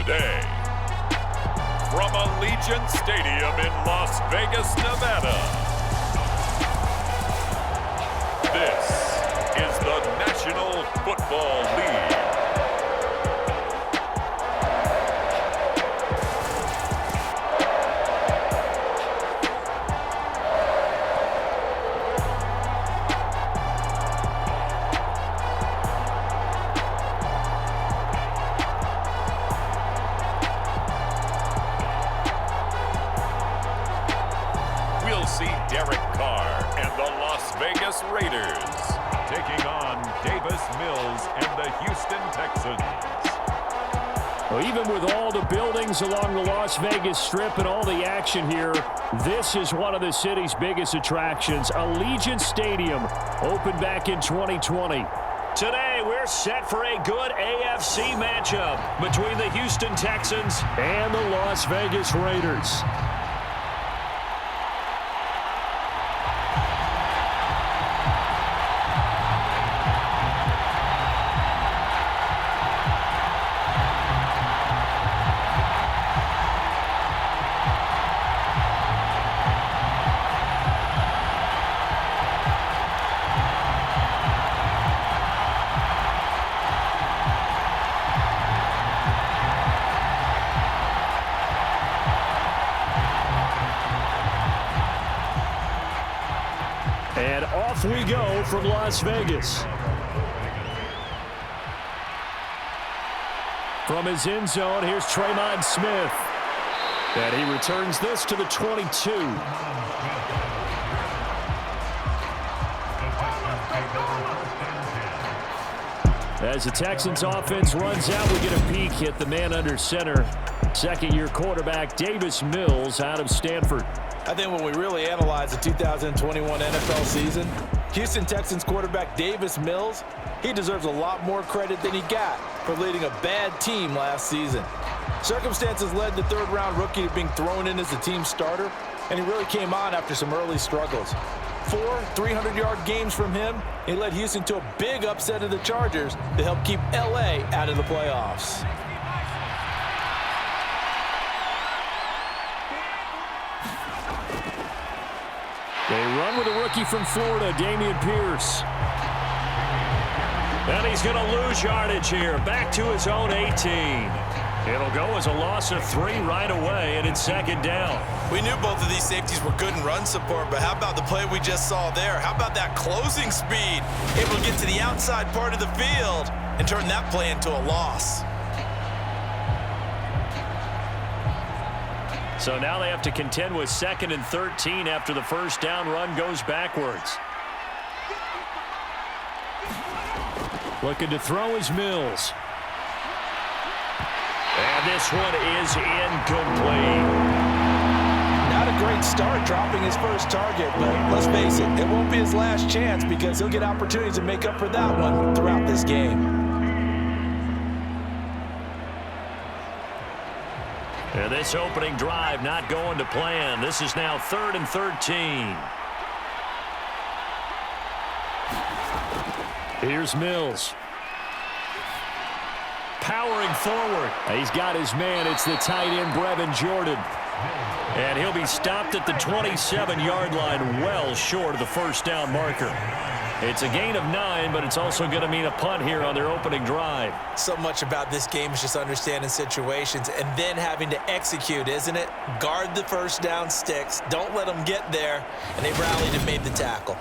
day. From Allegiant Stadium in Las Vegas, Nevada, this is the National Football League. We'll see Carr and the Las Vegas Raiders taking on Davis Mills and the Houston Texans. Well, even with all the buildings along the Las Vegas Strip and all the action here, this is one of the city's biggest attractions. Allegiant Stadium opened back in 2020. Today, we're set for a good AFC matchup between the Houston Texans and the Las Vegas Raiders. And off we go from Las Vegas. From his end zone, here's Tremont Smith. And he returns this to the 22. As the Texans offense runs out, we get a peek at the man under center. Second-year quarterback Davis Mills out of Stanford. I think when we really analyze the 2021 NFL season, Houston Texans quarterback Davis Mills, he deserves a lot more credit than he got for leading a bad team last season. Circumstances led the third-round rookie to being thrown in as the team starter, and he really came on after some early struggles. 4 300-yard games from him, he led Houston to a big upset of the Chargers to help keep L.A. out of the playoffs. They run with a rookie from Florida, Dameon Pierce. And he's going to lose yardage here, back to his own 18. It'll go as a loss of 3 right away, and it's second down. We knew both of these safeties were good in run support, but how about the play we just saw there? How about that closing speed? Able to get to the outside part of the field and turn that play into a loss. So now they have to contend with 2nd and 13 after the first down run goes backwards. Looking to throw is Mills. And this one is incomplete. Not a great start dropping his first target, but let's face it, it won't be his last chance because he'll get opportunities to make up for that one throughout this game. And this opening drive not going to plan. This is now 3rd and 13. Here's Mills. Powering forward. He's got his man. It's the tight end, Brevin Jordan. And he'll be stopped at the 27-yard line, well short of the first down marker. It's a gain of 9, but it's also going to mean a punt here on their opening drive. So much about this game is just understanding situations and then having to execute, isn't it? Guard the first down sticks. Don't let them get there. And they rallied and made the tackle.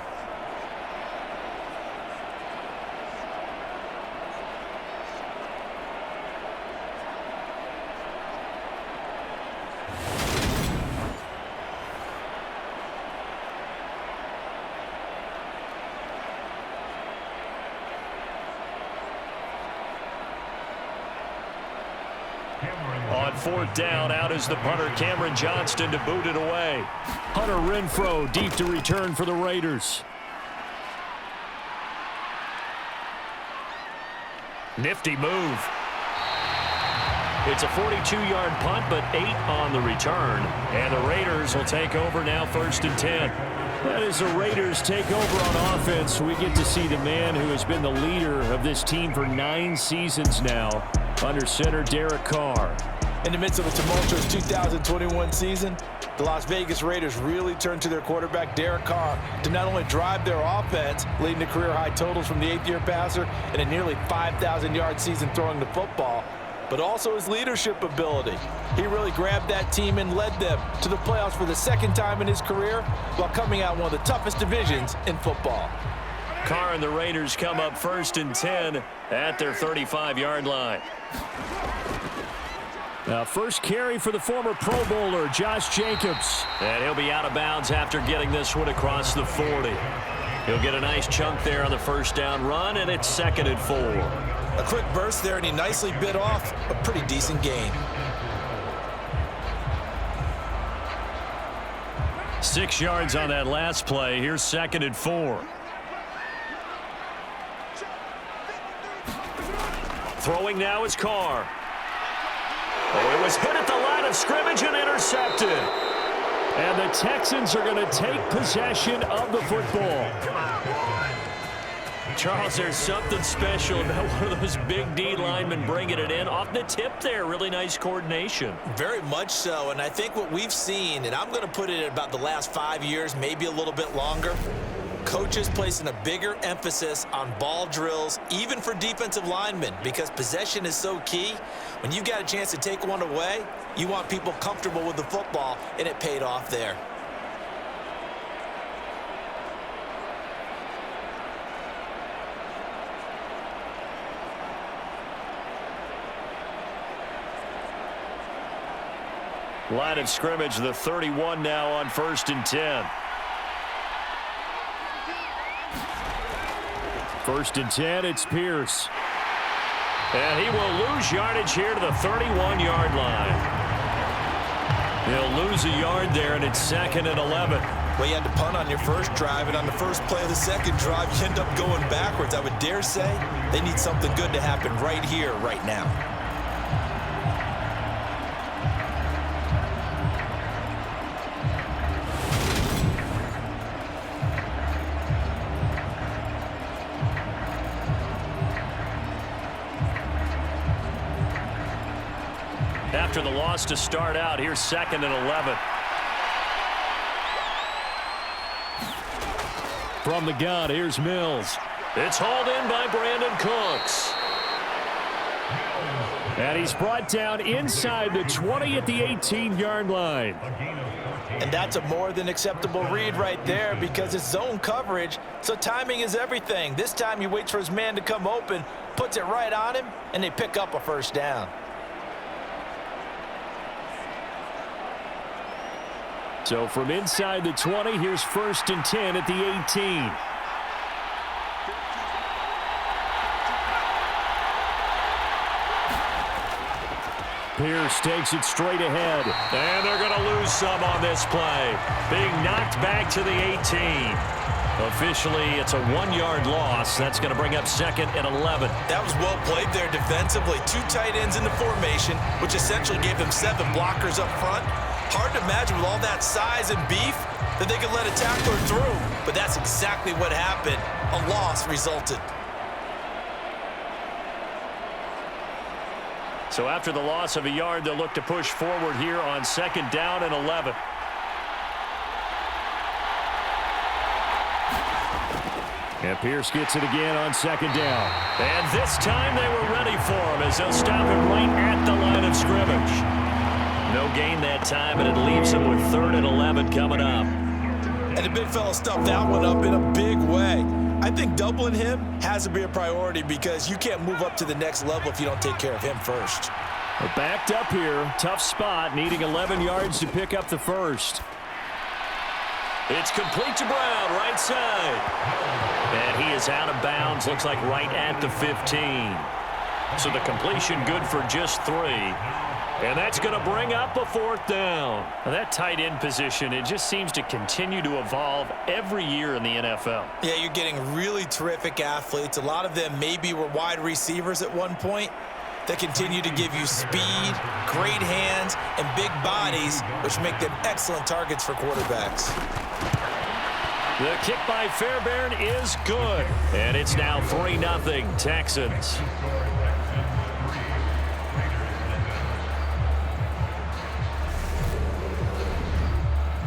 On 4th down, out is the punter, Cameron Johnston, to boot it away. Hunter Renfrow deep to return for the Raiders. Nifty move. It's a 42-yard punt, but 8 on the return. And the Raiders will take over now, 1st and 10. That is the Raiders take over on offense. We get to see the man who has been the leader of this team for 9 seasons now, under center Derek Carr. In the midst of a tumultuous 2021 season, the Las Vegas Raiders really turned to their quarterback, Derek Carr, to not only drive their offense, leading to career-high totals from the 8th-year passer and a nearly 5,000-yard season throwing the football, but also his leadership ability. He really grabbed that team and led them to the playoffs for the 2nd time in his career while coming out one of the toughest divisions in football. Carr and the Raiders come up 1st and 10 at their 35-yard line. Now, first carry for the former Pro Bowler, Josh Jacobs. And he'll be out of bounds after getting this one across the 40. He'll get a nice chunk there on the 1st down run, and it's 2nd and 4. A quick burst there, and he nicely bit off a pretty decent gain. 6 yards on that last play. Here's 2nd and 4. Throwing now is Carr. Oh, it was hit at the line of scrimmage and intercepted. And the Texans are going to take possession of the football. Charles, there's something special about one of those big D linemen bringing it in off the tip there. Really nice coordination. Very much so, and I think what we've seen, and I'm going to put it at about the last 5 years, maybe a little bit longer, coaches placing a bigger emphasis on ball drills, even for defensive linemen, because possession is so key. When you got a chance to take one away, you want people comfortable with the football, and it paid off there. Line of scrimmage, the 31 now on 1st and 10. 1st and 10, it's Pierce. And he will lose yardage here to the 31-yard line. He'll lose a yard there, and it's 2nd and 11. Well, you had to punt on your first drive, and on the first play of the second drive, you end up going backwards. I would dare say they need something good to happen right here, right now. After the loss to start out, here's 2nd and 11. From the gun, here's Mills. It's hauled in by Brandon Cooks. And he's brought down inside the 20 at the 18-yard line. And that's a more than acceptable read right there because it's zone coverage, so timing is everything. This time he waits for his man to come open, puts it right on him, and they pick up a 1st down. So from inside the 20, here's 1st and 10 at the 18. Pierce takes it straight ahead. And they're going to lose some on this play. Being knocked back to the 18. Officially, it's a 1-yard loss. That's going to bring up 2nd and 11. That was well played there defensively. 2 tight ends in the formation, which essentially gave them 7 blockers up front. Hard to imagine with all that size and beef that they could let a tackler through. But that's exactly what happened. A loss resulted. So after the loss of a yard, they'll look to push forward here on 2nd down and 11. And Pierce gets it again on 2nd down. And this time they were ready for him as they'll stop him right at the line of scrimmage. No gain that time, and it leaves him with 3rd and 11 coming up. And the big fella stuffed that one up in a big way. I think doubling him has to be a priority because you can't move up to the next level if you don't take care of him first. We're backed up here. Tough spot, needing 11 yards to pick up the 1st. It's complete to Brown, right side. And he is out of bounds, looks like right at the 15. So the completion good for just 3. And that's going to bring up a 4th down. Now that tight end position, it just seems to continue to evolve every year in the NFL. Yeah, you're getting really terrific athletes. A lot of them maybe were wide receivers at one point. that continue to give you speed, great hands, and big bodies, which make them excellent targets for quarterbacks. The kick by Fairbairn is good. And it's now 3-0 Texans.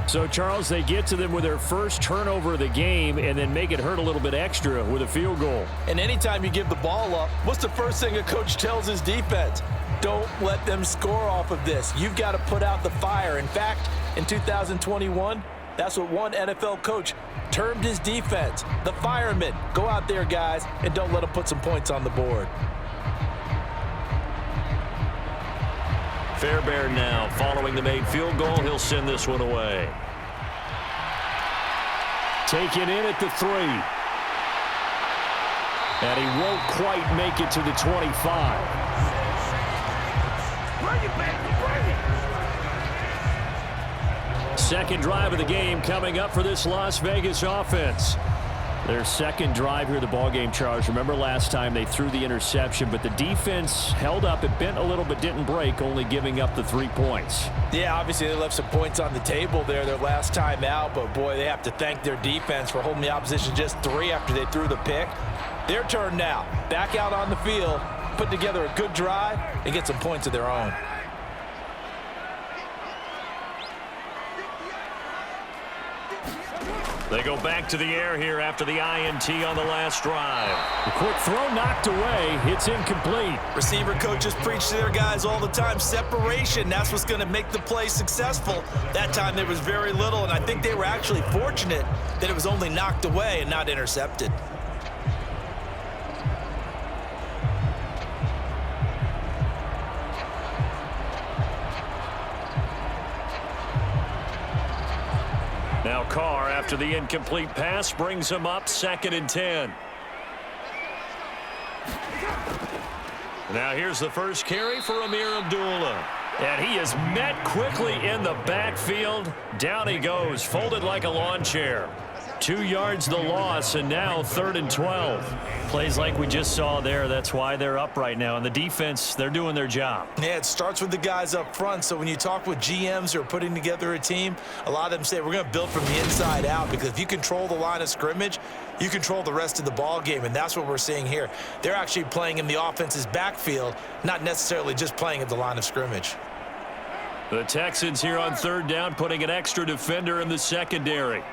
So, Charles, they get to them with their first turnover of the game and then make it hurt a little bit extra with a field goal. And anytime you give the ball up, what's the first thing a coach tells his defense? Don't let them score off of this. You've got to put out the fire. In fact, in 2021, that's what one NFL coach termed his defense, the firemen. Go out there, guys, and don't let them put some points on the board. Fairbairn now following the made field goal. He'll send this one away. Taken in at the 3. And he won't quite make it to the 25. Second drive of the game coming up for this Las Vegas offense. Their second drive here of the ballgame, Charles. Remember last time they threw the interception, but the defense held up. It bent a little but didn't break, only giving up the 3 points. Yeah, obviously they left some points on the table there their last time out, but boy, they have to thank their defense for holding the opposition just 3 after they threw the pick. Their turn now. Back out on the field, put together a good drive, and get some points of their own. They go back to the air here after the INT on the last drive. The quick throw knocked away. It's incomplete. Receiver coaches preach to their guys all the time. Separation, that's what's going to make the play successful. That time there was very little, and I think they were actually fortunate that it was only knocked away and not intercepted. Now Carr, after the incomplete pass, brings him up 2nd and 10. Now here's the first carry for Amir Abdullah. And he is met quickly in the backfield. Down he goes, folded like a lawn chair. 2 yards the loss, and now 3rd and 12. Plays like we just saw there. That's why they're up right now. And the defense, they're doing their job. Yeah, it starts with the guys up front. So when you talk with GMs who are putting together a team, a lot of them say we're going to build from the inside out, because if you control the line of scrimmage, you control the rest of the ball game, and that's what we're seeing here. They're actually playing in the offense's backfield, not necessarily just playing at the line of scrimmage. The Texans here on 3rd down, putting an extra defender in the secondary.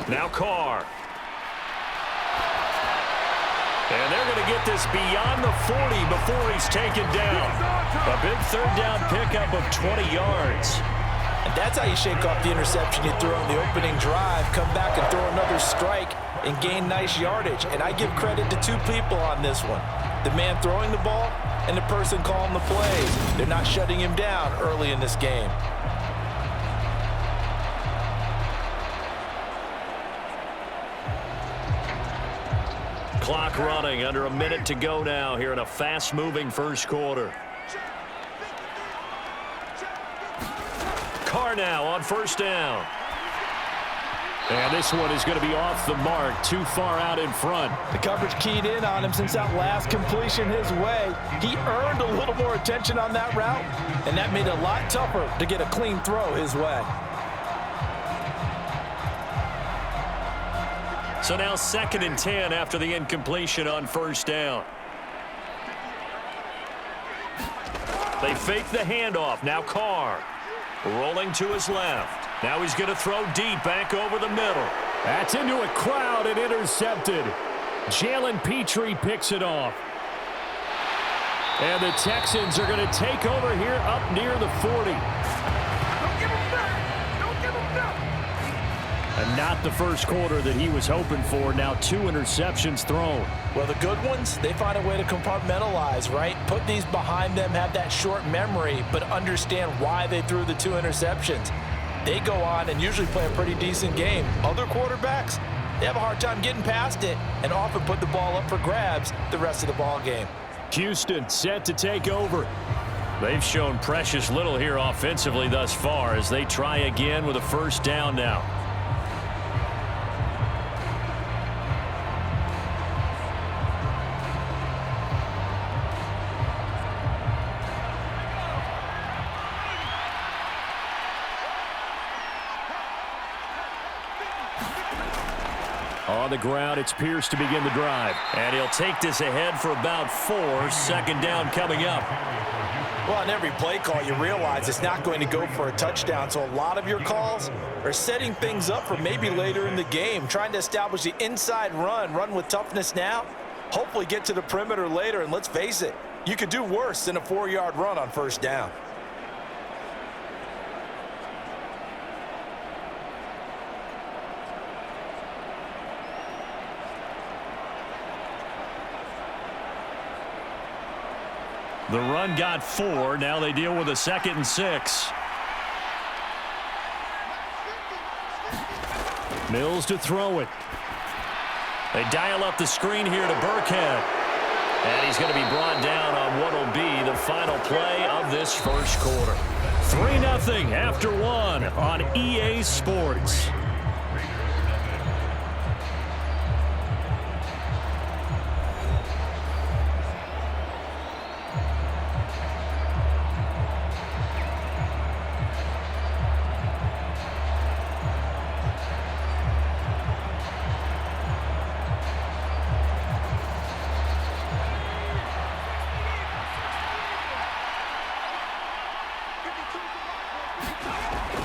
Now Carr. And they're going to get this beyond the 40 before he's taken down. A big 3rd down pickup of 20 yards. And that's how you shake off the interception you threw on the opening drive, come back and throw another strike and gain nice yardage. And I give credit to 2 people on this one. The man throwing the ball and the person calling the plays. They're not shutting him down early in this game. Clock running, under a minute to go now here in a fast-moving first quarter. Carr now on 1st down. And this one is going to be off the mark, too far out in front. The coverage keyed in on him since that last completion his way. He earned a little more attention on that route, and that made it a lot tougher to get a clean throw his way. So now 2nd and 10 after the incompletion on 1st down. They fake the handoff. Now Carr rolling to his left. Now he's going to throw deep back over the middle. That's into a crowd and intercepted. Jalen Petrie picks it off. And the Texans are going to take over here up near the 40. And not the first quarter that he was hoping for. Now 2 interceptions thrown. Well, the good ones, they find a way to compartmentalize, right? Put these behind them, have that short memory, but understand why they threw the 2 interceptions. They go on and usually play a pretty decent game. Other quarterbacks, they have a hard time getting past it and often put the ball up for grabs the rest of the ball game. Houston set to take over. They've shown precious little here offensively thus far as they try again with a 1st down now. On the ground, it's Pierce to begin the drive. And he'll take this ahead for about 4. 2nd down coming up. Well, on every play call, you realize it's not going to go for a touchdown. So a lot of your calls are setting things up for maybe later in the game, trying to establish the inside run with toughness now, hopefully get to the perimeter later. And let's face it, you could do worse than a 4-yard run on 1st down. The run got 4. Now they deal with a 2nd and 6. Mills to throw it. They dial up the screen here to Burkhead. And he's going to be brought down on what will be the final play of this 1st quarter. 3-0 after 1 on EA Sports.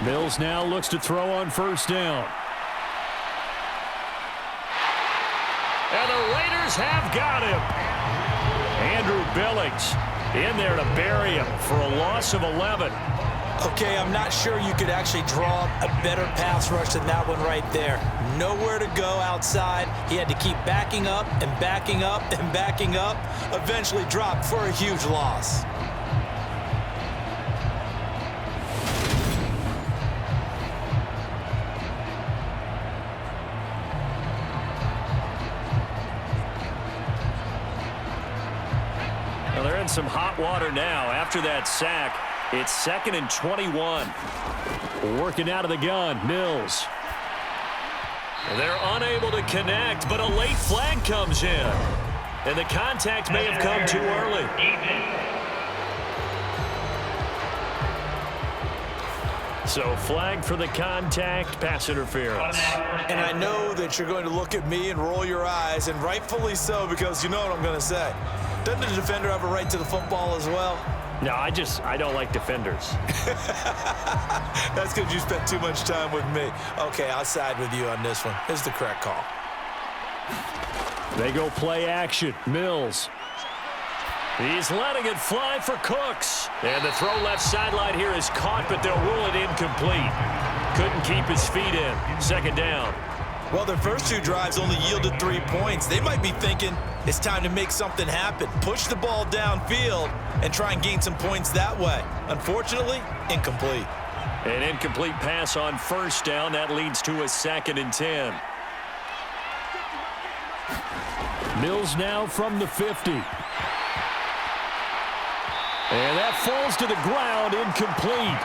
Mills now looks to throw on 1st down. And the Raiders have got him. Andrew Billings in there to bury him for a loss of 11. Okay, I'm not sure you could actually draw a better pass rush than that one right there. Nowhere to go outside. He had to keep backing up and backing up and backing up. Eventually dropped for a huge loss. Well, they're in some hot water now. After that sack, it's 2nd and 21. Working out of the gun, Mills. They're unable to connect, but a late flag comes in. And the contact may have come too early. So flag for the contact, pass interference. And I know that you're going to look at me and roll your eyes, and rightfully so, because you know what I'm going to say. Doesn't the defender have a right to the football as well? No, I don't like defenders. That's because you spent too much time with me. Okay, I'll side with you on this one. It's the correct call. They go play action. Mills. He's letting it fly for Cooks. And the throw left sideline here is caught, but they'll rule it incomplete. Couldn't keep his feet in. 2nd down. Well, their first 2 drives only yielded 3 points. They might be thinking it's time to make something happen. Push the ball downfield and try and gain some points that way. Unfortunately, incomplete. An incomplete pass on 1st down. That leads to a 2nd and 10. Mills now from the 50. And that falls to the ground, incomplete.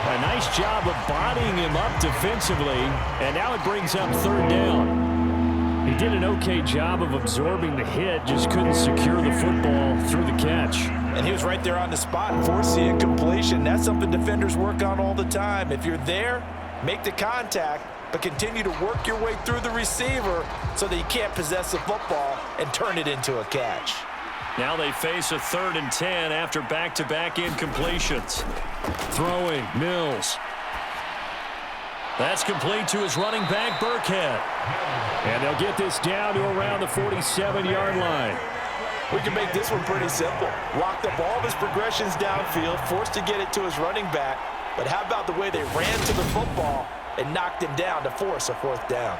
A nice job of bodying him up defensively, and now it brings up 3rd down. He did an okay job of absorbing the hit, just couldn't secure the football through the catch. And he was right there on the spot and forced the incompletion. That's something defenders work on all the time. If you're there, make the contact, but continue to work your way through the receiver so that you can't possess the football and turn it into a catch. Now they face a 3rd and 10 after back-to-back incompletions. Throwing, Mills. That's complete to his running back, Burkhead. And they'll get this down to around the 47-yard line. We can make this one pretty simple. Locked up all of his progressions downfield, forced to get it to his running back. But how about the way they ran to the football and knocked him down to force a 4th down?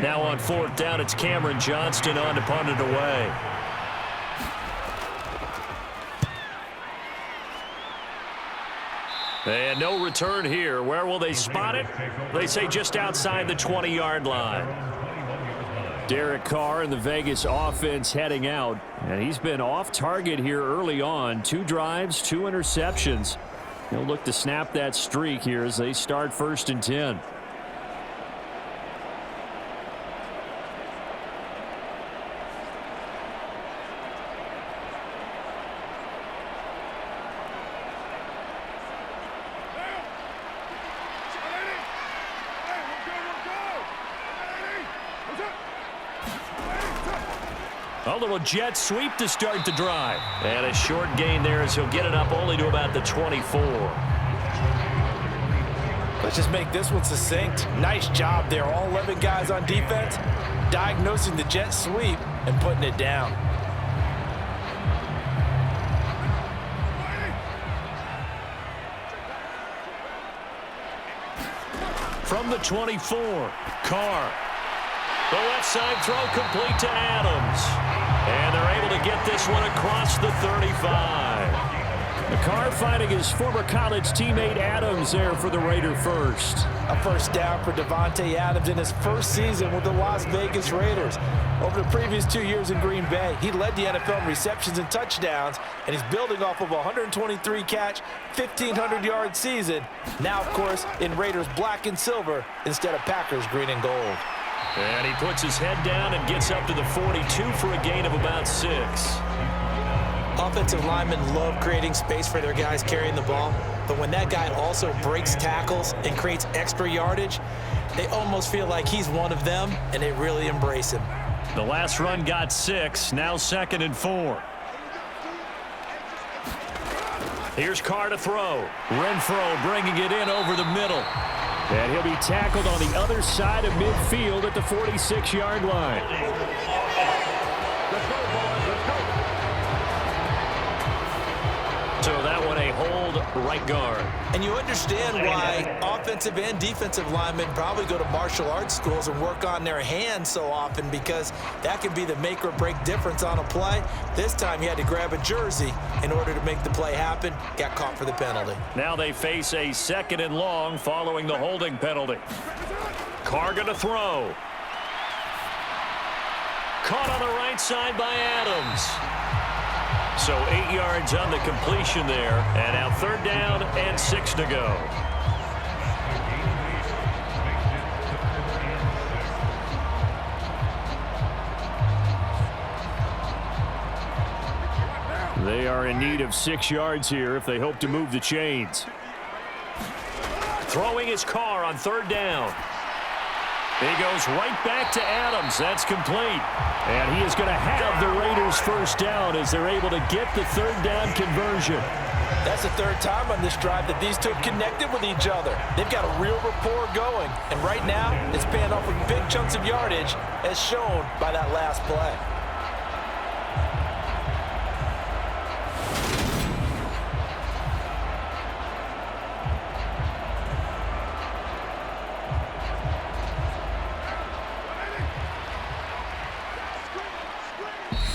Now on 4th down, it's Cameron Johnston on to punt it away. And no return here. Where will they spot it? They say just outside the 20-yard line. Derek Carr and the Vegas offense heading out. And he's been off target here early on. 2 drives, 2 interceptions. He'll look to snap that streak here as they start 1st and 10. A little jet sweep to start the drive. And a short gain there as he'll get it up only to about the 24. Let's just make this one succinct. Nice job there. All 11 guys on defense diagnosing the jet sweep and putting it down. From the 24, Carr. The left side throw complete to Adams. And they're able to get this one across the 35. Carr finding his former college teammate Adams there for the Raider first. A first down for Davante Adams in his first season with the Las Vegas Raiders. Over the previous 2 years in Green Bay, he led the NFL in receptions and touchdowns, and he's building off of a 123-catch, 1,500-yard season. Now, of course, in Raiders black and silver instead of Packers green and gold. And he puts his head down and gets up to the 42 for a gain of about 6. Offensive linemen love creating space for their guys carrying the ball, but when that guy also breaks tackles and creates extra yardage, they almost feel like he's one of them, and they really embrace him. The last run got 6, now 2nd and 4. Here's Carr to throw. Renfro bringing it in over the middle. And he'll be tackled on the other side of midfield at the 46-yard line. So that one a hold right guard. And you understand why offensive and defensive linemen probably go to martial arts schools and work on their hands so often, because that can be the make or break difference on a play. This time he had to grab a jersey in order to make the play happen. Got caught for the penalty. Now they face a 2nd and long following the holding penalty. Carr going to throw. Caught on the right side by Adams. So 8 yards on the completion there. And now 3rd down and 6 to go. They are in need of 6 yards here if they hope to move the chains. Throwing his Carr on 3rd down. He goes right back to Adams. That's complete. And he is going to have the Raiders first down as they're able to get the 3rd down conversion. That's the 3rd time on this drive that these two have connected with each other. They've got a real rapport going. And right now, it's paying off with big chunks of yardage, as shown by that last play.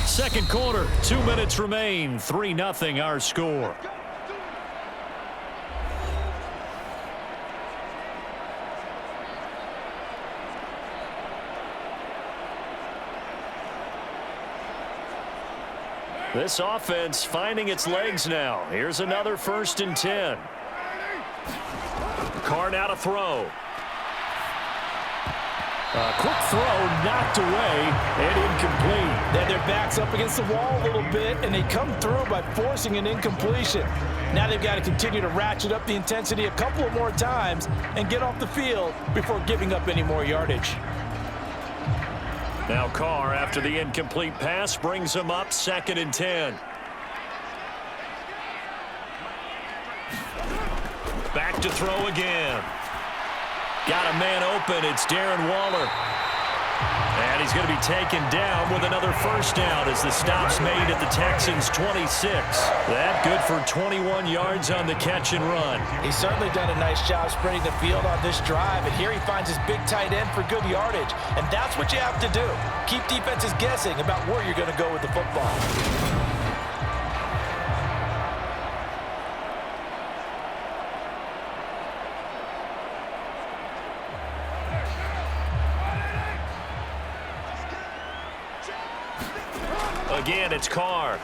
Second quarter, 2 minutes remain. 3-0 our score. This offense finding its legs now. Here's another 1st and 10. Carr now to throw. A quick throw knocked away and incomplete. Then their back's up against the wall a little bit, and they come through by forcing an incompletion. Now they've got to continue to ratchet up the intensity a couple of more times and get off the field before giving up any more yardage. Now Carr, after the incomplete pass, brings him up 2nd and 10. Back to throw again. Got a man open. It's Darren Waller. And he's going to be taken down with another 1st down as the stop's made at the Texans' 26. That good for 21 yards on the catch and run. He's certainly done a nice job spreading the field on this drive, and here he finds his big tight end for good yardage. And that's what you have to do. Keep defenses guessing about where you're going to go with the football. Again, it's Carr.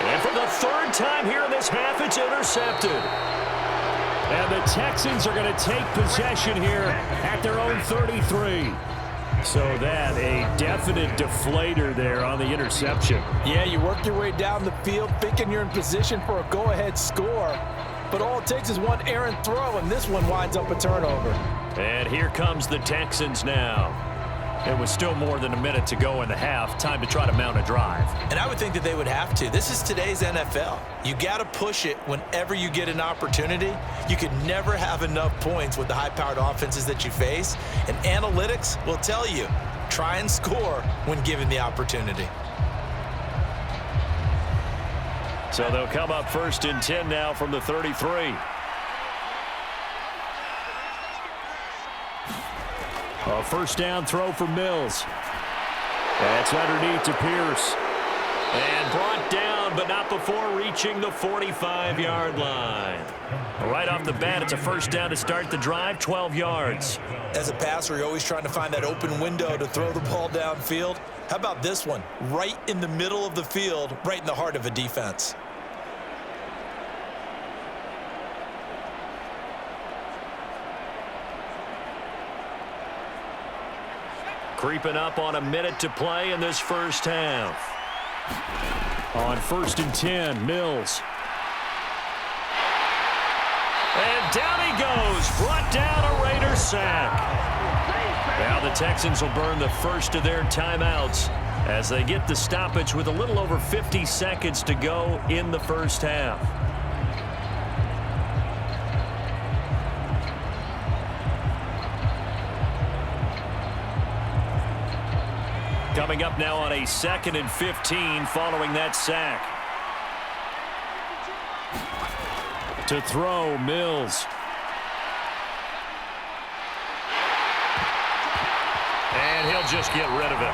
And for the 3rd time here in this half, it's intercepted. And the Texans are going to take possession here at their own 33. So that a definite deflator there on the interception. Yeah, you work your way down the field thinking you're in position for a go-ahead score. But all it takes is one errant throw, and this one winds up a turnover. And here comes the Texans now. It was still more than a minute to go in the half. Time to try to mount a drive. And I would think that they would have to. This is today's NFL. You got to push it whenever you get an opportunity. You could never have enough points with the high-powered offenses that you face. And analytics will tell you, try and score when given the opportunity. So they'll come up 1st and 10 now from the 33. A first down throw for Mills. That's underneath to Pierce. And brought down, but not before reaching the 45-yard line. Right off the bat, it's a first down to start the drive, 12 yards. As a passer, you're always trying to find that open window to throw the ball downfield. How about this one? Right in the middle of the field, right in the heart of a defense. Creeping up on a minute to play in this first half. On 1st and 10, Mills. And down he goes. Brought down a Raider sack. Now the Texans will burn the first of their timeouts as they get the stoppage with a little over 50 seconds to go in the first half. Coming up now on a 2nd and 15 following that sack. To throw, Mills. And he'll just get rid of it.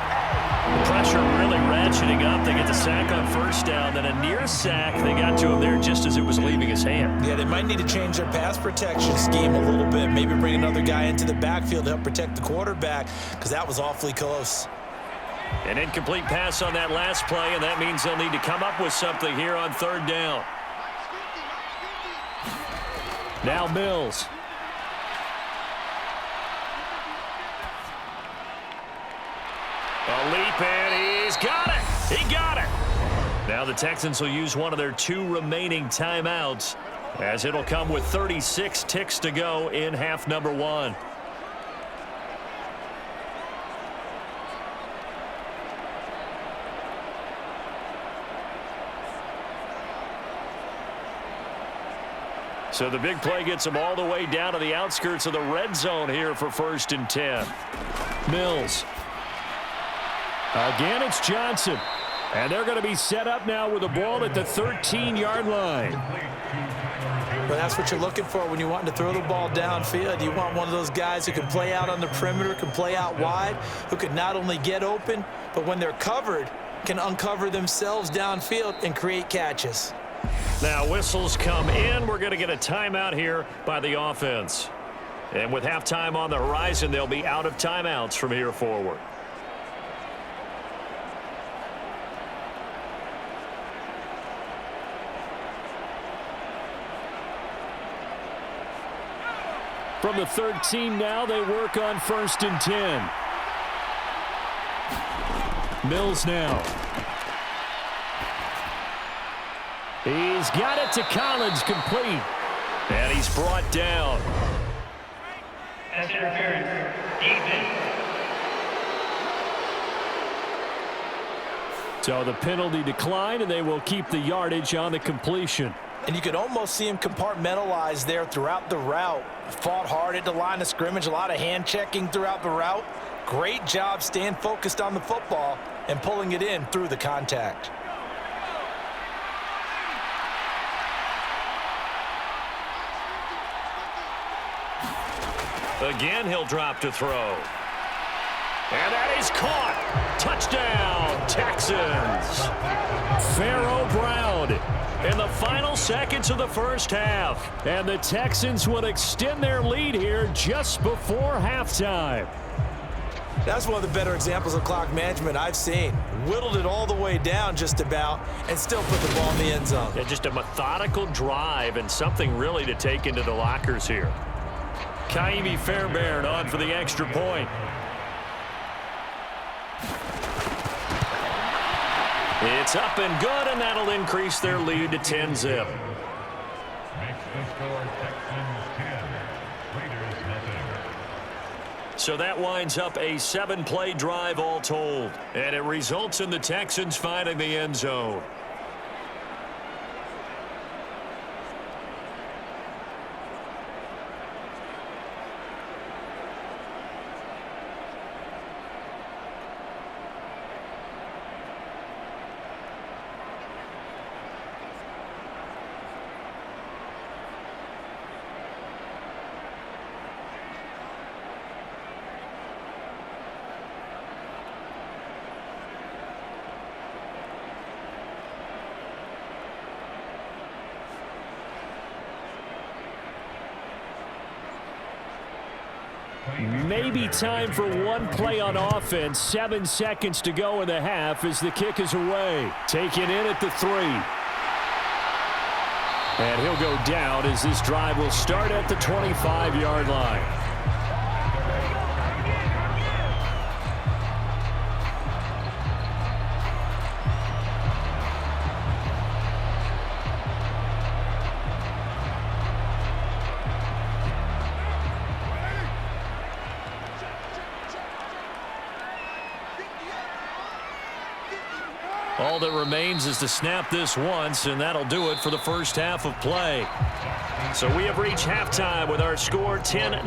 Pressure really ratcheting up. They get the sack on first down. Then a near sack. They got to him there just as it was leaving his hand. Yeah, they might need to change their pass protection scheme a little bit. Maybe bring another guy into the backfield to help protect the quarterback, because that was awfully close. An incomplete pass on that last play, and that means they'll need to come up with something here on 3rd down. Now Mills. A leap, and he's got it. He got it. Now the Texans will use one of their 2 remaining timeouts, as it'll come with 36 ticks to go in half number 1. So the big play gets them all the way down to the outskirts of the red zone here for 1st and 10. Mills. Again, it's Johnson. And they're going to be set up now with the ball at the 13-yard line. But that's what you're looking for when you want to throw the ball downfield. You want one of those guys who can play out on the perimeter, can play out wide, who can not only get open, but when they're covered, can uncover themselves downfield and create catches. Now whistles come in. We're going to get a timeout here by the offense. And with halftime on the horizon, they'll be out of timeouts from here forward. From the 13 now, they work on 1st and 10. Mills now. He's got it to Collins, complete. And he's brought down. Pass interference. Defense. So the penalty declined, and they will keep the yardage on the completion. And you could almost see him compartmentalize there throughout the route. Fought hard at the line of scrimmage, a lot of hand checking throughout the route. Great job staying focused on the football and pulling it in through the contact. Again, he'll drop to throw. And that is caught. Touchdown, Texans. Pharaoh Brown in the final seconds of the first half. And the Texans will extend their lead here just before halftime. That's one of the better examples of clock management I've seen. Whittled it all the way down just about and still put the ball in the end zone. Yeah, just a methodical drive and something really to take into the lockers here. Kaimi Fairbairn on for the extra point. It's up and good, and that'll increase their lead to 10-zip. Makes the score Texans 10, Raiders nothing. So that winds up a 7-play drive all told. And it results in the Texans finding the end zone. Maybe time for one play on offense. 7 seconds to go in the half as the kick is away. Taken in at the 3. And he'll go down as this drive will start at the 25-yard line. All that remains is to snap this once, and that'll do it for the first half of play. So we have reached halftime with our score 10-0.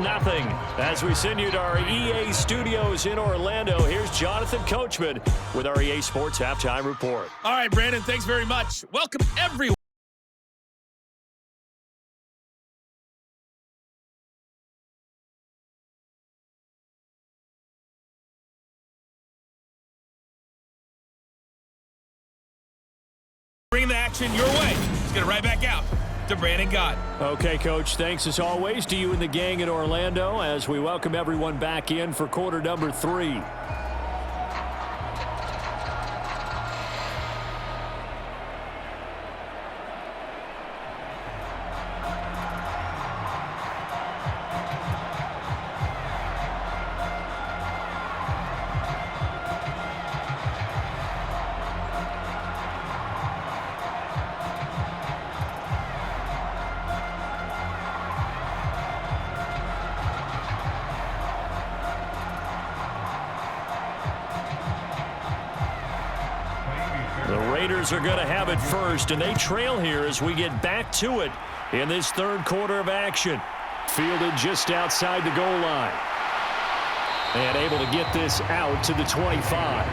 As we send you to our EA studios in Orlando, here's Jonathan Coachman with our EA Sports Halftime Report. All right, Brandon, thanks very much. Welcome, everyone. Bringing the action your way. Let's get it right back out to Brandon Gott. Okay, Coach, thanks as always to you and the gang in Orlando as we welcome everyone back in for quarter number 3. Are going to have it first, and they trail here as we get back to it in this third quarter of action. Fielded just outside the goal line. And able to get this out to the 25.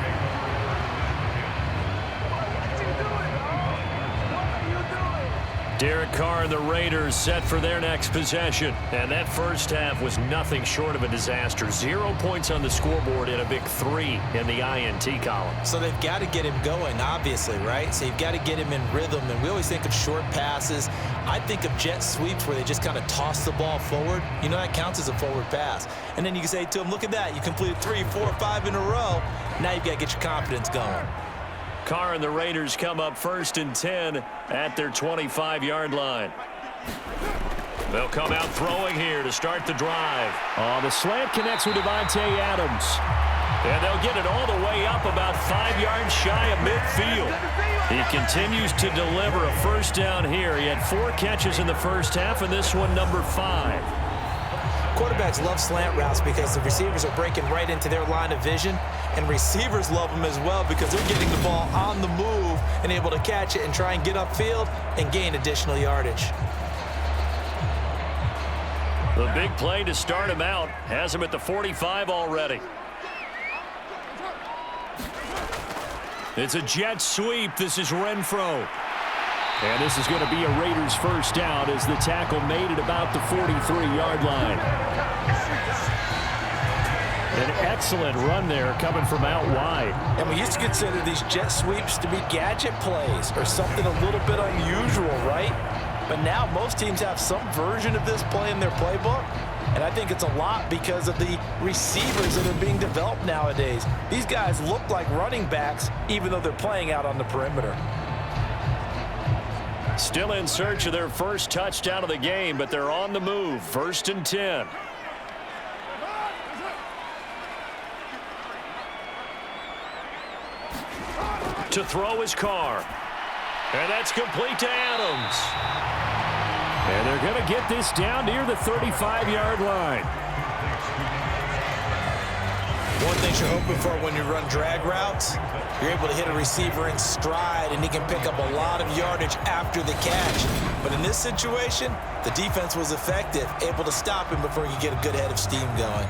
Derek Carr and the Raiders set for their next possession. And that first half was nothing short of a disaster. 0 points on the scoreboard and a big 3 in the INT column. So they've got to get him going, obviously, right? So you've got to get him in rhythm. And we always think of short passes. I think of jet sweeps where they just kind of toss the ball forward. You know, that counts as a forward pass. And then you can say to him, look at that. You completed 3, 4, 5 in a row. Now you've got to get your confidence going. Carr and the Raiders come up 1st and 10 at their 25-yard line. They'll come out throwing here to start the drive. The slant connects with Davante Adams. And they'll get it all the way up about 5 yards shy of midfield. He continues to deliver a first down here. He had 4 catches in the first half, and this one number 5. Quarterbacks love slant routes because the receivers are breaking right into their line of vision, and receivers love them as well because they're getting the ball on the move and able to catch it and try and get upfield and gain additional yardage. The big play to start him out has him at the 45 already. It's a jet sweep. This is Renfro. And this is going to be a Raiders first down as the tackle made at about the 43-yard line. An excellent run there coming from out wide. And we used to consider these jet sweeps to be gadget plays or something a little bit unusual, right? But now most teams have some version of this play in their playbook. And I think it's a lot because of the receivers that are being developed nowadays. These guys look like running backs even though they're playing out on the perimeter. Still in search of their first touchdown of the game, but they're on the move. 1st and 10. To throw is Carr. And that's complete to Adams. And they're going to get this down near the 35-yard line. One thing you're hoping for when you run drag routes, you're able to hit a receiver in stride, and he can pick up a lot of yardage after the catch. But in this situation, the defense was effective, able to stop him before he could get a good head of steam going.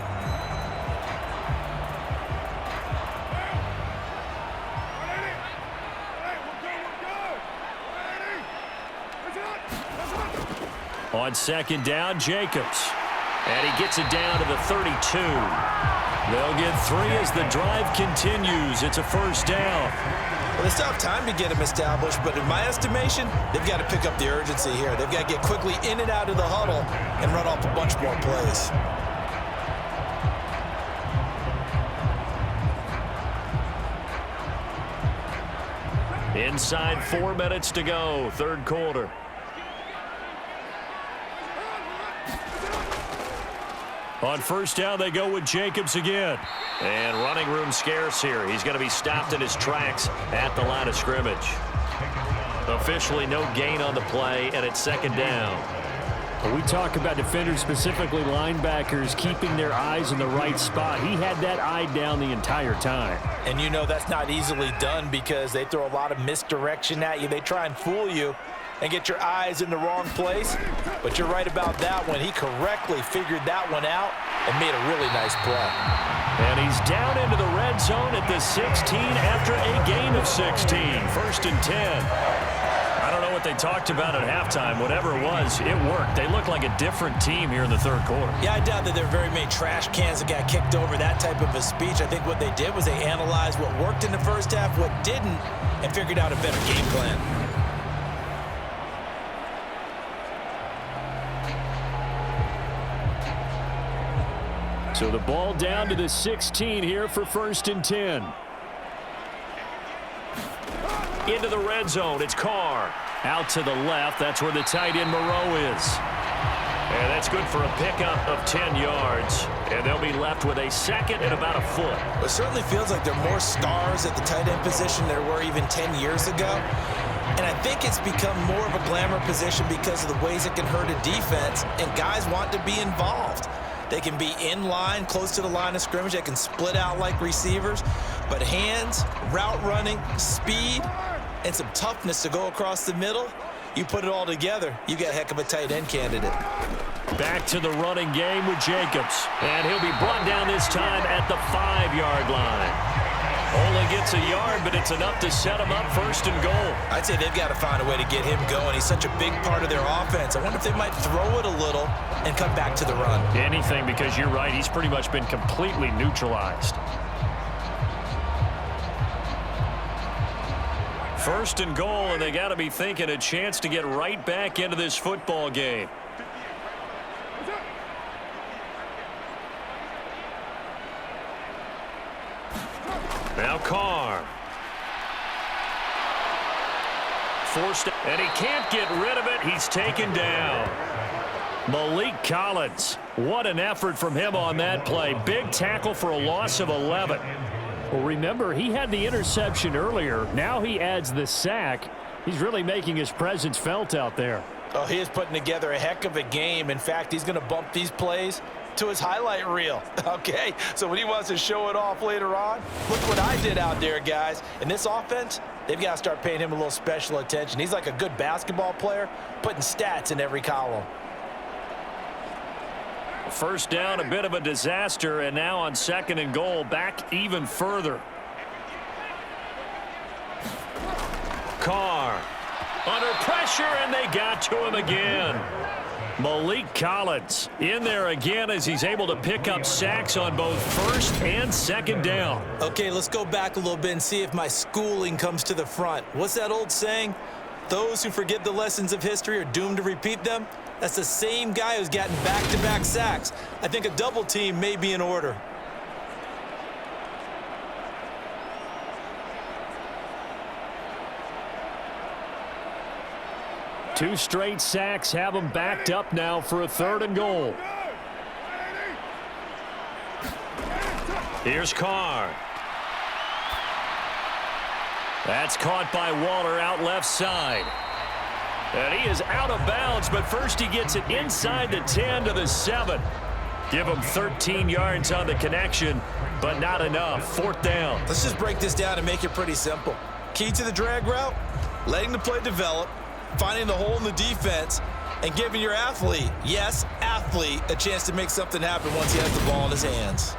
On second down, Jacobs. And he gets it down to the 32. They'll get 3 as the drive continues. It's a first down. Well, they still have time to get him established, but in my estimation, they've got to pick up the urgency here. They've got to get quickly in and out of the huddle and run off a bunch more plays. Inside 4 minutes to go, third quarter. On first down, they go with Jacobs again. And running room scarce here. He's going to be stopped in his tracks at the line of scrimmage. Officially no gain on the play, and it's second down. We talk about defenders, specifically linebackers, keeping their eyes in the right spot. He had that eye down the entire time. And you know that's not easily done because they throw a lot of misdirection at you. They try and fool you and get your eyes in the wrong place. But you're right about that one. He correctly figured that one out and made a really nice play. And he's down into the red zone at the 16 after a gain of 16. First and 10. I don't know what they talked about at halftime. Whatever it was, it worked. They look like a different team here in the third quarter. Yeah, I doubt that there are very many trash cans that got kicked over that type of a speech. I think what they did was they analyzed what worked in the first half, what didn't, and figured out a better game plan. So the ball down to the 16 here for first and 10. Into the red zone, it's Carr. Out to the left, that's where the tight end Moreau is. And that's good for a pickup of 10 yards. And they'll be left with a second and about a foot. It certainly feels like there are more stars at the tight end position than there were even 10 years ago. And I think it's become more of a glamour position because of the ways it can hurt a defense, and guys want to be involved. They can be in line, close to the line of scrimmage. They can split out like receivers. But hands, route running, speed, and some toughness to go across the middle, you put it all together, you got a heck of a tight end candidate. Back to the running game with Jacobs. And he'll be brought down this time at the 5-yard line. Only gets a yard, but it's enough to set him up first and goal. I'd say they've got to find a way to get him going. He's such a big part of their offense. I wonder if they might throw it a little and come back to the run. Anything, because you're right. He's pretty much been completely neutralized. First and goal, and they got to be thinking a chance to get right back into this football game. Now Carr. Forced, and he can't get rid of it. He's taken down. Malik Collins. What an effort from him on that play. Big tackle for a loss of 11. Well, remember, he had the interception earlier. Now he adds the sack. He's really making his presence felt out there. Oh, he is putting together a heck of a game. In fact, he's going to bump these plays to his highlight reel, okay? So when he wants to show it off later on, look what I did out there, guys. In this offense, they've got to start paying him a little special attention. He's like a good basketball player, putting stats in every column. First down, a bit of a disaster, and now on second and goal, back even further. Carr under pressure, and they got to him again. Malik Collins in there again as he's able to pick up sacks on both first and second down. Okay, let's go back a little bit and see if my schooling comes to the front. What's that old saying? Those who forget the lessons of history are doomed to repeat them. That's the same guy who's gotten back-to-back sacks. I think a double team may be in order. Two straight sacks have them backed up now for a third and goal. Here's Carr. That's caught by Waller out left side. And he is out of bounds, but first he gets it inside the 10 to the 7. Give them 13 yards on the connection, but not enough. 4th down. Let's just break this down and make it pretty simple. Key to the drag route, letting the play develop, finding the hole in the defense, and giving your athlete, yes, athlete, a chance to make something happen once he has the ball in his hands.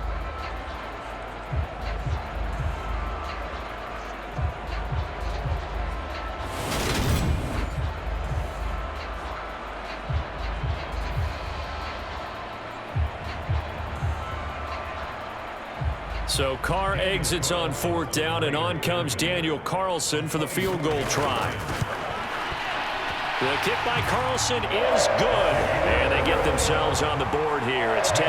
So Carr exits on 4th down, and on comes Daniel Carlson for the field goal try. The kick by Carlson is good, and they get themselves on the board here. It's 10-3.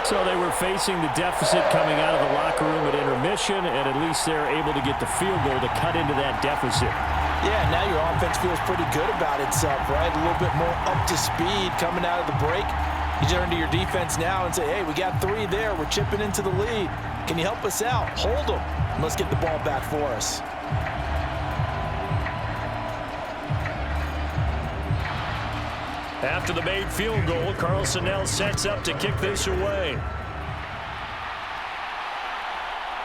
So they were facing the deficit coming out of the locker room at intermission, and at least they're able to get the field goal to cut into that deficit. Yeah, now your offense feels pretty good about itself, right? A little bit more up to speed coming out of the break. You turn to your defense now and say, hey, we got 3 there. We're chipping into the lead. Can you help us out? Hold them. And let's get the ball back for us. After the made field goal, Carlson now sets up to kick this away.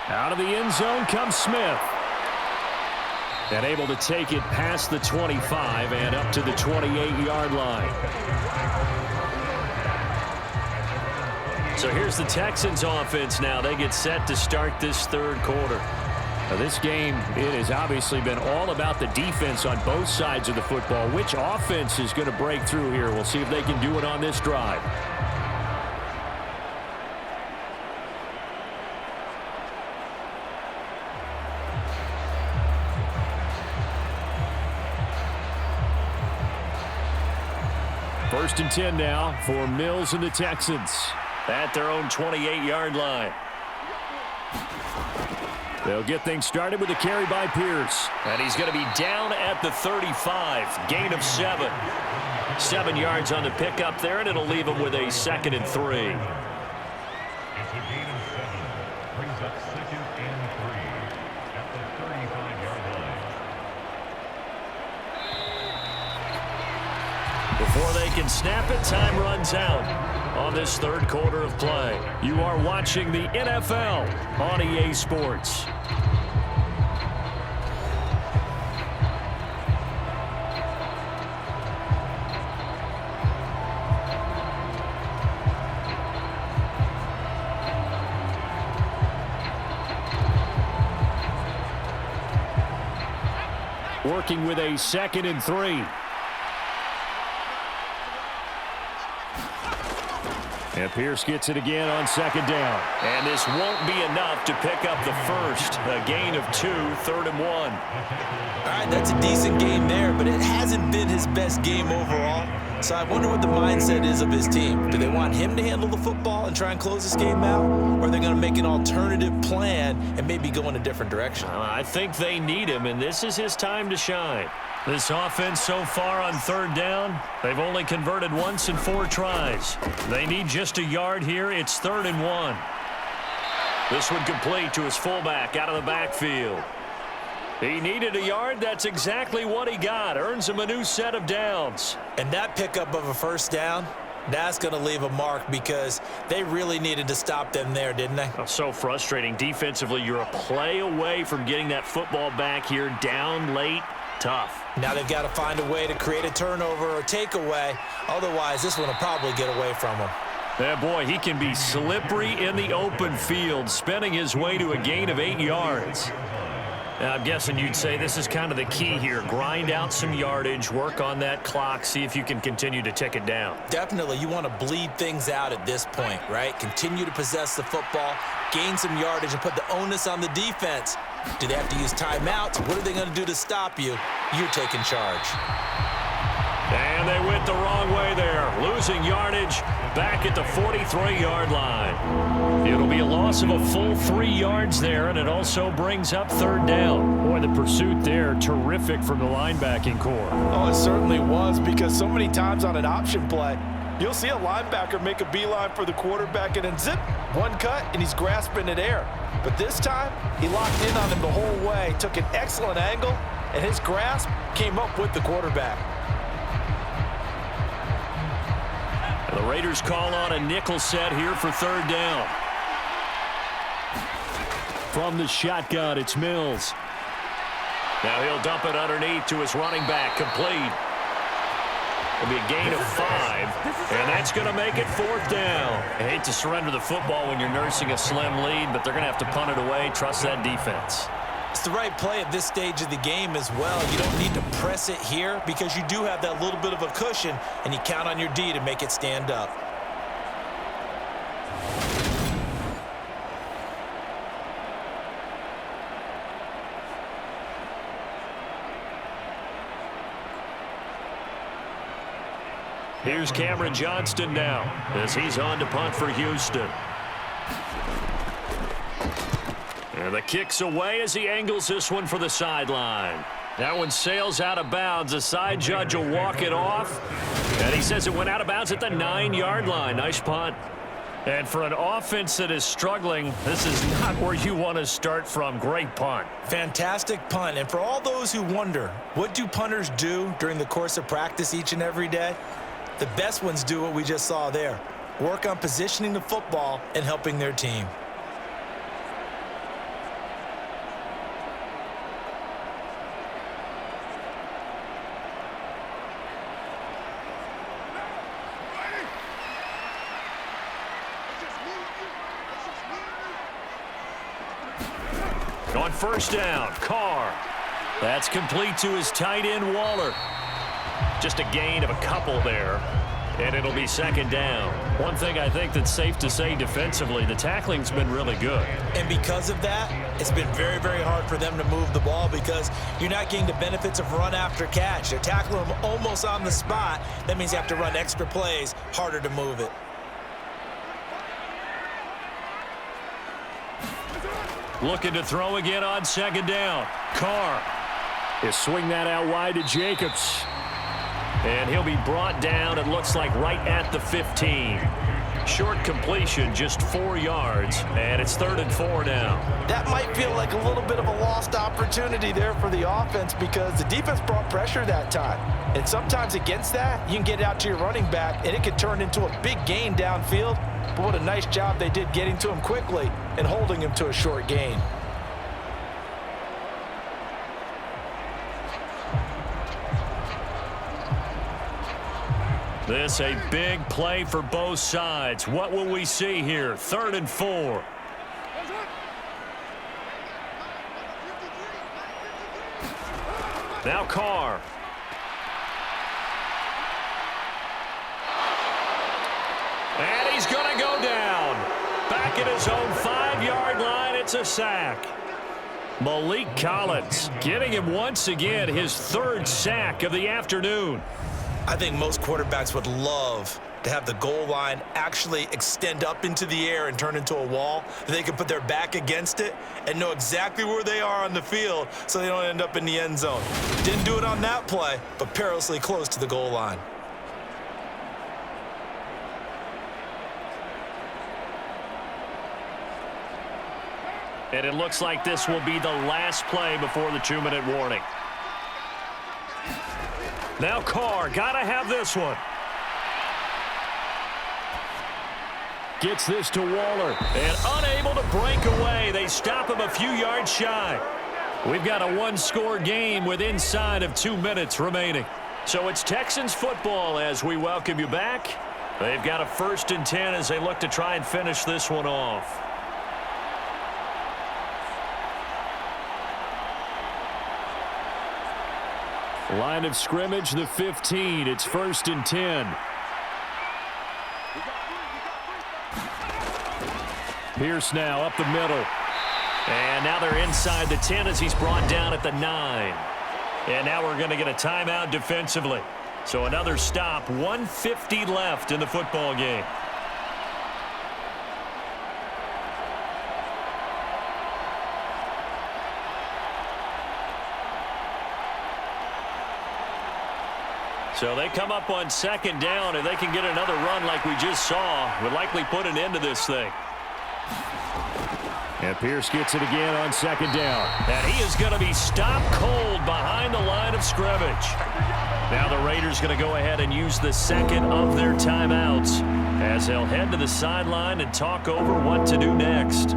Out of the end zone comes Smith. And able to take it past the 25 and up to the 28-yard line. So here's the Texans offense now. They get set to start this 3rd quarter. Now this game, it has obviously been all about the defense on both sides of the football. Which offense is going to break through here? We'll see if they can do it on this drive. First and 10 now for Mills and the Texans at their own 28-yard line. They'll get things started with a carry by Pierce. And he's going to be down at the 35. Gain of 7. 7 yards on the pickup there, and it'll leave him with a 2nd and 3. It's a gain of 7. Brings up 2nd and 3 at the 35-yard line. Before they can snap it, time runs out on this 3rd quarter of play. You are watching the NFL on EA Sports. Working with a 2nd and 3. And Pierce gets it again on 2nd down. And this won't be enough to pick up the first. A gain of 2, 3rd and 1. All right, that's a decent game there, but it hasn't been his best game overall. So I wonder what the mindset is of his team. Do they want him to handle the football and try and close this game out? Or are they going to make an alternative plan and maybe go in a different direction? I think they need him, and this is his time to shine. This offense so far on 3rd down, they've only converted once in 4 tries. They need just a yard here. It's 3rd and 1. This would complete to his fullback out of the backfield. He needed a yard. That's exactly what he got. Earns him a new set of downs. And that pickup of a 1st down, that's going to leave a mark because they really needed to stop them there, didn't they? Oh, so frustrating. Defensively, you're a play away from getting that football back here down late. Tough. Now they've got to find a way to create a turnover or takeaway. Otherwise, this one will probably get away from them. Yeah, boy, he can be slippery in the open field, spinning his way to a gain of 8 yards. Now, I'm guessing you'd say this is kind of the key here. Grind out some yardage, work on that clock, see if you can continue to tick it down. Definitely, you want to bleed things out at this point, right? Continue to possess the football, gain some yardage, and put the onus on the defense. Do they have to use timeouts? What are they going to do to stop you? You're taking charge. And they went the wrong way there, losing yardage back at the 43-yard line. It'll be a loss of a full 3 yards there, and it also brings up 3rd down. Boy, the pursuit there, terrific from the linebacking core. Oh, it certainly was, because so many times on an option play, you'll see a linebacker make a beeline for the quarterback and then zip, one cut, and he's grasping at air. But this time, he locked in on him the whole way, took an excellent angle, and his grasp came up with the quarterback. The Raiders call on a nickel set here for third down. From the shotgun, it's Mills. Now he'll dump it underneath to his running back, complete. It'll be a gain of 5, and that's going to make it fourth down. I hate to surrender the football when you're nursing a slim lead, but they're going to have to punt it away. Trust that defense. It's the right play at this stage of the game as well. You don't need to press it here because you do have that little bit of a cushion, and you count on your D to make it stand up. Here's Cameron Johnston now as he's on to punt for Houston. And the kick's away as he angles this one for the sideline. That one sails out of bounds. The side judge will walk it off. And he says it went out of bounds at the 9-yard line. Nice punt. And for an offense that is struggling, this is not where you want to start from. Great punt. Fantastic punt. And for all those who wonder, what do punters do during the course of practice each and every day? The best ones do what we just saw there. Work on positioning the football and helping their team. On first down, Carr. That's complete to his tight end, Waller. Just a gain of a couple there, and it'll be second down. One thing I think that's safe to say defensively, the tackling's been really good. And because of that, it's been very, very hard for them to move the ball because you're not getting the benefits of run after catch. They're tackling them almost on the spot. That means you have to run extra plays, harder to move it. Looking to throw again on second down. Carr. He'll swing that out wide to Jacobs. And he'll be brought down, it looks like, right at the 15. Short completion, just 4 yards, and it's 3rd and 4 now. That might feel like a little bit of a lost opportunity there for the offense because the defense brought pressure that time. And sometimes against that, you can get out to your running back, and it could turn into a big gain downfield. But what a nice job they did getting to him quickly and holding him to a short gain. This a big play for both sides. What will we see here? 3rd and 4. Now Carr. And he's going to go down. Back at his own 5-yard line, it's a sack. Malik Collins getting him once again his 3rd sack of the afternoon. I think most quarterbacks would love to have the goal line actually extend up into the air and turn into a wall. They can put their back against it and know exactly where they are on the field so they don't end up in the end zone. Didn't do it on that play, but perilously close to the goal line. And it looks like this will be the last play before the 2-minute warning. Now Carr, gotta have this one. Gets this to Waller, and unable to break away. They stop him a few yards shy. We've got a 1-score game with inside of 2 minutes remaining. So it's Texans football as we welcome you back. They've got a 1st and 10 as they look to try and finish this one off. Line of scrimmage, the 15. It's 1st and 10. Pierce now up the middle. And now they're inside the 10 as he's brought down at the 9. And now we're going to get a timeout defensively. So another stop, 1:50 left in the football game. So they come up on 2nd down, and they can get another run like we just saw. Would likely put an end to this thing. And Pierce gets it again on second down. And he is going to be stopped cold behind the line of scrimmage. Now the Raiders going to go ahead and use the second of their timeouts as they'll head to the sideline and talk over what to do next.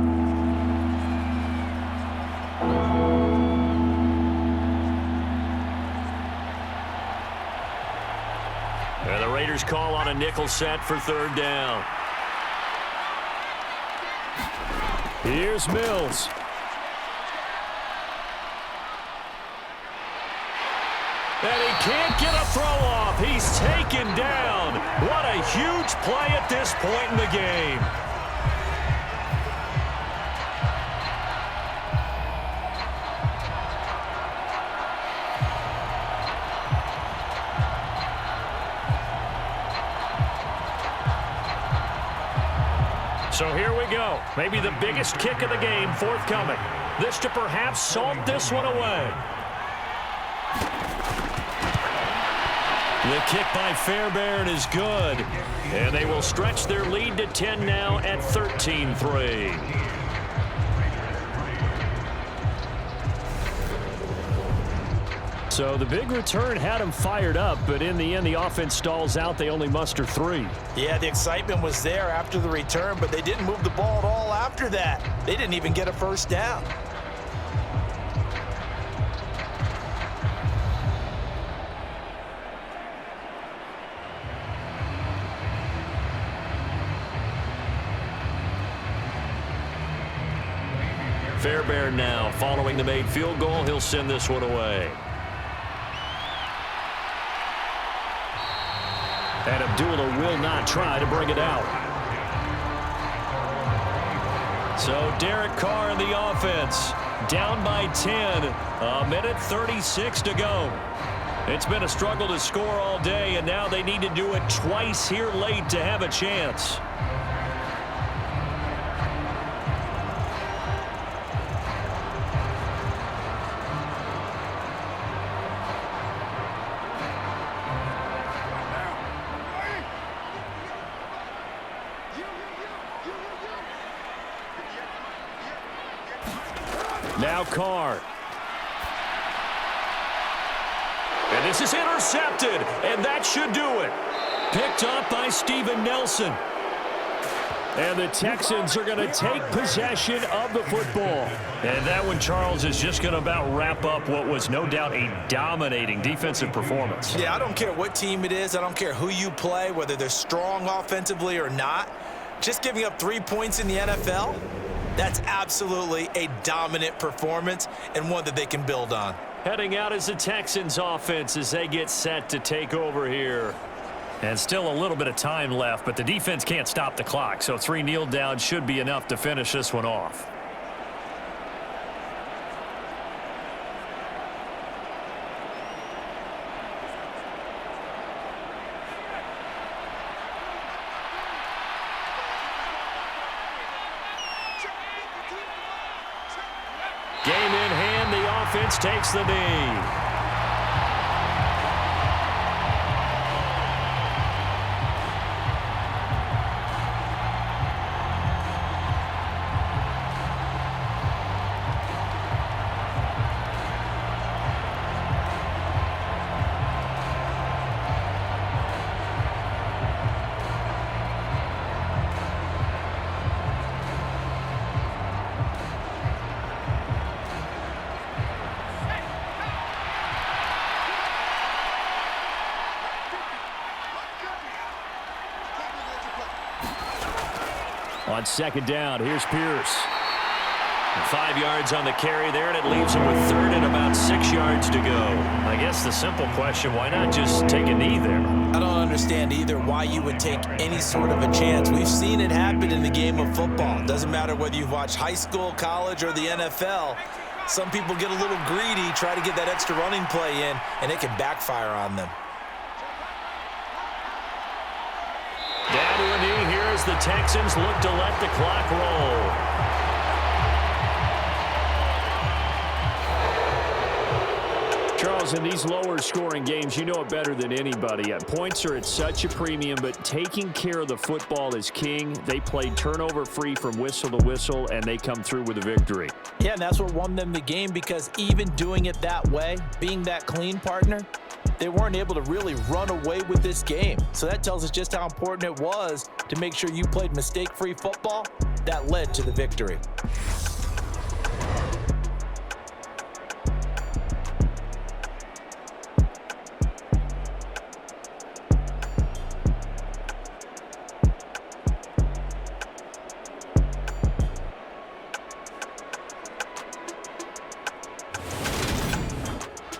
And the Raiders call on a nickel set for third down. Here's Mills. And he can't get a throw off. He's taken down. What a huge play at this point in the game. So here we go. Maybe the biggest kick of the game forthcoming. This to perhaps salt this one away. The kick by Fairbairn is good. And they will stretch their lead to 10 now at 13-3. So the big return had him fired up, but in the end the offense stalls out. They only muster 3. Yeah, the excitement was there after the return, but they didn't move the ball at all after that. They didn't even get a first down. Fairbairn now following the made field goal. He'll send this one away. And Abdullah will not try to bring it out. So Derek Carr in the offense. Down by 10. A minute 36 to go. It's been a struggle to score all day, and now they need to do it twice here late to have a chance. Now Carr. And this is intercepted, and that should do it. Picked up by Steven Nelson. And the Texans are going to take possession of the football. And that one, Charles, is just going to about wrap up what was no doubt a dominating defensive performance. Yeah, I don't care what team it is. I don't care who you play, whether they're strong offensively or not. Just giving up 3 points in the NFL, that's absolutely a dominant performance and one that they can build on. Heading out is the Texans offense as they get set to take over here. And still a little bit of time left, but the defense can't stop the clock, so 3 kneel downs should be enough to finish this one off. Game in hand, the offense takes the knee. On second down, here's Pierce. 5 yards on the carry there, and it leaves him with third and about 6 yards to go. I guess the simple question, why not just take a knee there? I don't understand either why you would take any sort of a chance. We've seen it happen in the game of football. Doesn't matter whether you've watched high school, college, or the NFL. Some people get a little greedy, try to get that extra running play in, and it can backfire on them. Down to a knee here as the Texans look to let the clock roll. Charles, in these lower scoring games, you know it better than anybody. Points are at such a premium, but taking care of the football is king. They played turnover free from whistle to whistle, and they come through with a victory. Yeah, and that's what won them the game, because even doing it that way, being that clean partner, they weren't able to really run away with this game. So that tells us just how important it was to make sure you played mistake-free football. That led to the victory.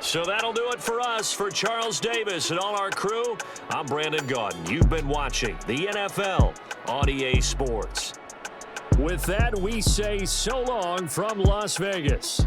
So that'll do it for us. For Charles Davis and all our crew, I'm Brandon Gaudin. You've been watching the NFL on EA Sports. With that, we say so long from Las Vegas.